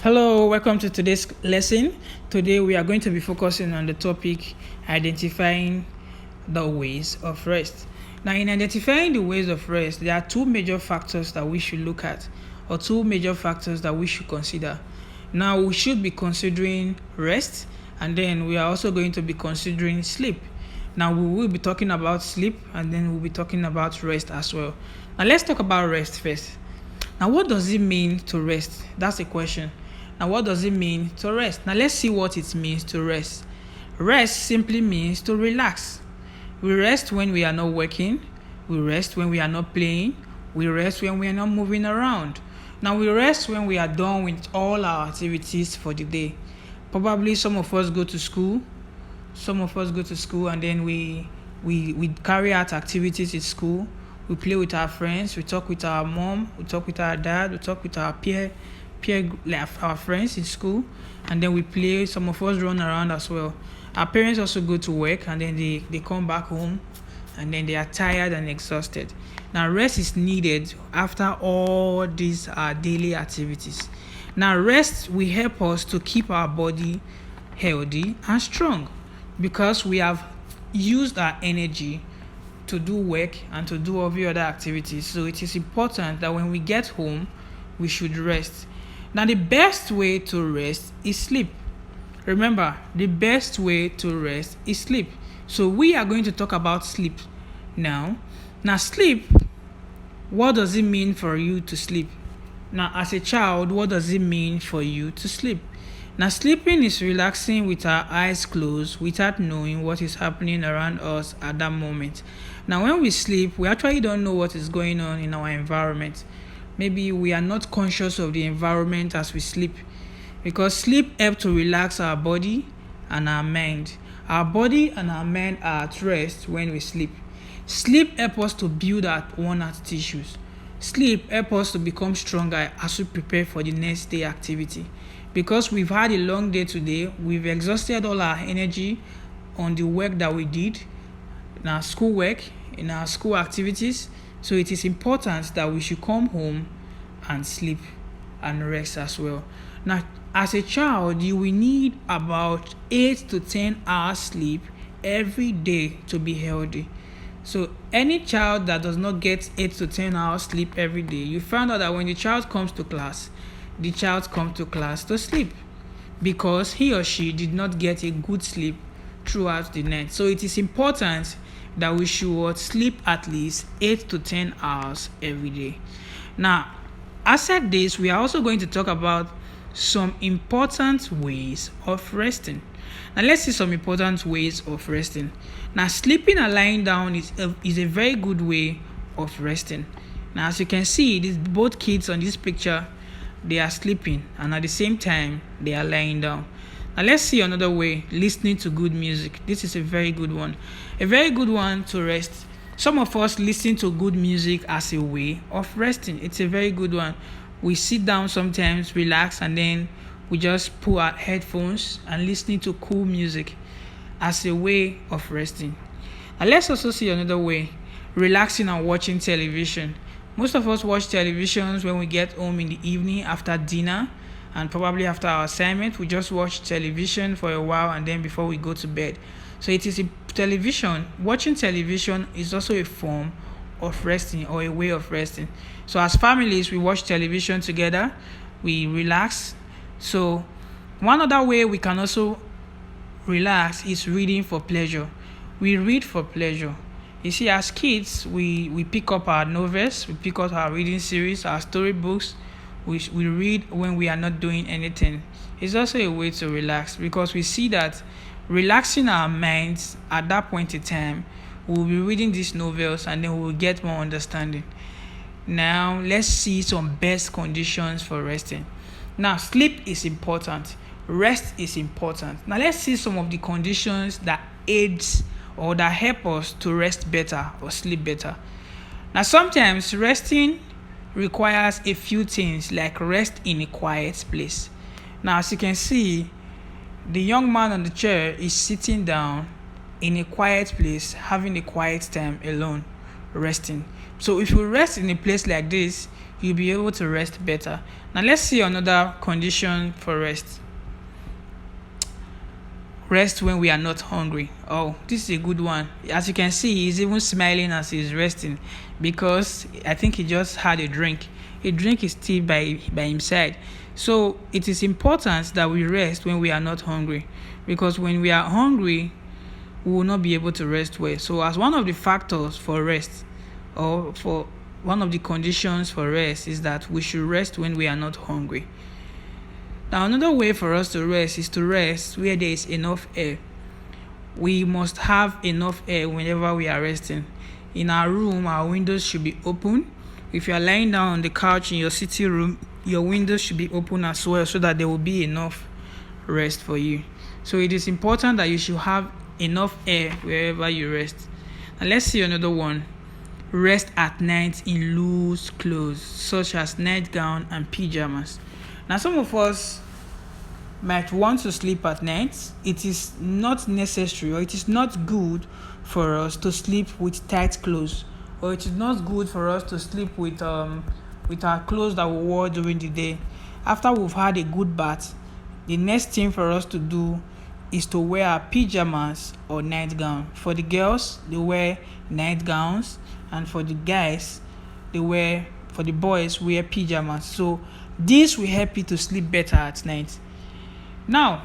Hello, welcome to today's lesson. Today we are going to be focusing on the topic identifying the ways of rest. Now, in identifying the ways of rest, there are two major factors that we should look at, or two major factors that we should consider. Now, we should be considering rest, and then we are also going to be considering sleep. Now, we will be talking about sleep, and then we'll be talking about rest as well. Now, let's talk about rest first. Now, what does it mean to rest? That's a question. Now, what does it mean to rest? Now, let's see what it means to rest. Rest simply means to relax. We rest when we are not working. We rest when we are not playing. We rest when we are not moving around. Now, we rest when we are done with all our activities for the day. Probably some of us go to school. Some of us go to school and then we carry out activities in school. We play with our friends. We talk with our mom. We talk with our dad. We talk with our like our friends in school, and then we play. Some of us run around as well. Our parents also go to work and then they come back home and then they are tired and exhausted. Now, rest is needed after all these daily activities. Now, rest will help us to keep our body healthy and strong because we have used our energy to do work and to do every other activities. So it is important that when we get home, we should rest. Now, the best way to rest is sleep. Remember, the best way to rest is sleep. So we are going to talk about sleep now. Now, sleep, what does it mean for you to sleep? Now, as a child, what does it mean for you to sleep? Now, sleeping is relaxing with our eyes closed without knowing what is happening around us at that moment. Now, when we sleep, we actually don't know what is going on in our environment. Maybe we are not conscious of the environment as we sleep, because sleep helps to relax our body and our mind. Our body and our mind are at rest when we sleep. Sleep helps us to build our worn-out tissues. Sleep helps us to become stronger as we prepare for the next day activity. Because we've had a long day today, we've exhausted all our energy on the work that we did, in our school work, in our school activities. So it is important that we should come home and sleep and rest as well. Now, as a child, you will need about 8 to 10 hours sleep every day to be healthy. So any child that does not get 8 to 10 hours sleep every day, you find out that when the child comes to class, the child comes to class to sleep because he or she did not get a good sleep throughout the night. So it is important that we should sleep at least 8 to 10 hours every day. Now, aside this, we are also going to talk about some important ways of resting. Now, let's see some important ways of resting. Now, sleeping and lying down is a very good way of resting. Now, as you can see, these both kids on this picture, they are sleeping and at the same time, they are lying down. Now, let's see another way, listening to good music. This is a very good one. A very good one to rest. Some of us listen to good music as a way of resting. It's a very good one. We sit down sometimes, relax, and then we just pull our headphones and listening to cool music as a way of resting. Now, let's also see another way, relaxing and watching television. Most of us watch televisions when we get home in the evening after dinner and probably after our assignment. We just watch television for a while and then before we go to bed. So it is a television. Watching television is also a form of resting or a way of resting. So as families, we watch television together, we relax. So one other way we can also relax is reading for pleasure. We read for pleasure. You see, as kids, we pick up our novels, we pick up our reading series, our storybooks. We read when we are not doing anything. It's also a way to relax because we see that relaxing our minds at that point in time, we'll be reading these novels and then we'll get more understanding. Now, let's see some best conditions for resting. Now, sleep is important. Rest is important. Now, let's see some of the conditions that aids or that help us to rest better or sleep better. Now, sometimes resting requires a few things like rest in a quiet place. Now, as you can see, the young man on the chair is sitting down in a quiet place, having a quiet time alone, resting. So if you rest in a place like this, you'll be able to rest better. Now let's see another condition for rest. Rest when we are not hungry. Oh, this is a good one. As you can see, he's even smiling as he's resting because I think he just had a drink. A drink is still by his side. So it is important that we rest when we are not hungry, because when we are hungry, we will not be able to rest well. So as one of the factors for rest, or for one of the conditions for rest, is that we should rest when we are not hungry. Now, another way for us to rest is to rest where there is enough air. We must have enough air whenever we are resting. In our room, our windows should be open. If you are lying down on the couch in your sitting room, your windows should be open as well, so that there will be enough rest for you. So it is important that you should have enough air wherever you rest. Now let's see another one. Rest at night in loose clothes, such as nightgown and pajamas. Now some of us might want to sleep at night. It is not necessary, or it is not good for us to sleep with tight clothes, or it is not good for us to sleep with our clothes that we wore during the day. After we've had a good bath, the next thing for us to do is to wear our pajamas or nightgown. For the girls, they wear nightgowns, and for the guys, for the boys, wear pajamas. So this will help you to sleep better at night. Now,